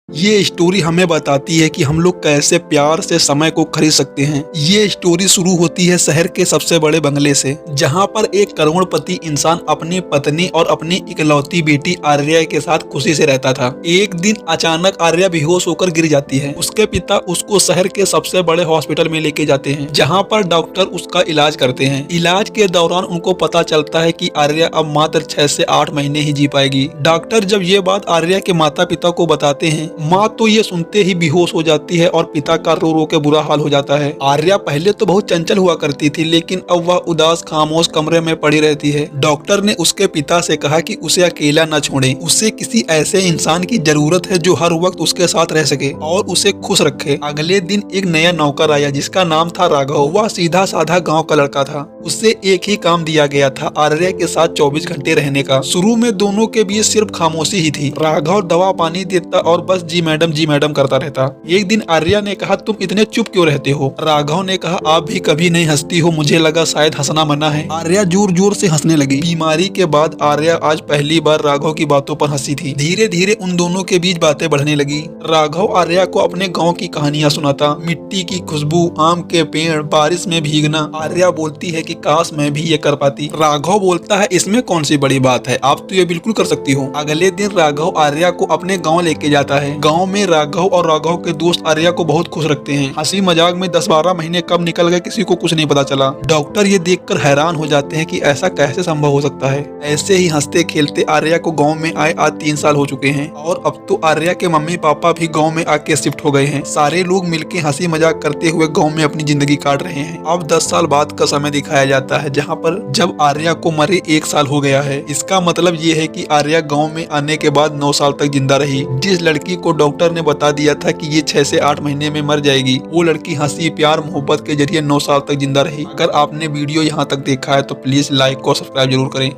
ये स्टोरी हमें बताती है कि हम लोग कैसे प्यार से समय को खरीद सकते हैं। ये स्टोरी शुरू होती है शहर के सबसे बड़े बंगले से, जहां पर एक करोड़पति इंसान अपनी पत्नी और अपनी इकलौती बेटी आर्या के साथ खुशी से रहता था। एक दिन अचानक आर्या बेहोश होकर गिर जाती है। उसके पिता उसको शहर के सबसे बड़े हॉस्पिटल में लेके जाते हैं, जहाँ पर डॉक्टर उसका इलाज करते हैं। इलाज के दौरान उनको पता चलता है कि आर्या अब मात्र 6 से 8 महीने ही जी पाएगी। डॉक्टर जब ये बात आर्या के माता पिता को बताते हैं, माँ तो ये सुनते ही बेहोश हो जाती है और पिता का रो रो के बुरा हाल हो जाता है। आर्या पहले तो बहुत चंचल हुआ करती थी, लेकिन अब वह उदास खामोश कमरे में पड़ी रहती है। डॉक्टर ने उसके पिता से कहा कि उसे अकेला न छोड़ें, उसे किसी ऐसे इंसान की जरूरत है जो हर वक्त उसके साथ रह सके और उसे खुश रखे। अगले दिन एक नया नौकर आया जिसका नाम था राघव। वह सीधा साधा गाँव का लड़का था। उसे एक ही काम दिया गया था, आर्या के साथ 24 घंटे रहने का। शुरू में दोनों के बीच सिर्फ खामोशी ही थी। राघव दवा पानी देता और बस जी मैडम करता रहता। एक दिन आर्या ने कहा, तुम इतने चुप क्यों रहते हो? राघव ने कहा, आप भी कभी नहीं हंसती हो, मुझे लगा शायद हंसना मना है। आर्या जोर जोर से हंसने लगी। बीमारी के बाद आर्या आज पहली बार राघव की बातों पर हंसी थी। धीरे धीरे उन दोनों के बीच बातें बढ़ने लगी। राघव आर्या को अपने गाँव की कहानियाँ सुनाता, मिट्टी की खुशबू, आम के पेड़, बारिश में भीगना। आर्या बोलती है कि काश मैं भी ये कर पाती। राघव बोलता है, इसमें कौन सी बड़ी बात है, आप तो ये बिल्कुल कर सकती हो। अगले दिन राघव आर्या को अपने गांव लेके जाता है। गांव में राघव और राघव के दोस्त आर्या को बहुत खुश रखते हैं। हंसी मजाक में 10-12 महीने कब निकल गए किसी को कुछ नहीं पता चला। डॉक्टर ये देखकर हैरान हो जाते हैं कि ऐसा कैसे संभव हो सकता है। ऐसे ही हंसते खेलते आर्या को गाँव में आए आज 3 साल हो चुके हैं और अब तो आर्या के मम्मी पापा भी गाँव में आके शिफ्ट हो गए हैं। सारे लोग मिलके हंसी मजाक करते हुए गाँव में अपनी जिंदगी काट रहे हैं। अब 10 साल बाद का समय दिखाया जाता है, जहाँ पर जब आर्या को मरे 1 साल हो गया है। इसका मतलब ये है कि आर्या गांव में आने के बाद 9 साल तक जिंदा रही। जिस लड़की को डॉक्टर ने बता दिया था कि ये 6 से 8 महीने में मर जाएगी, वो लड़की हंसी प्यार मोहब्बत के जरिए 9 साल तक जिंदा रही। अगर आपने वीडियो यहाँ तक देखा है तो प्लीज लाइक और सब्सक्राइब जरूर करें।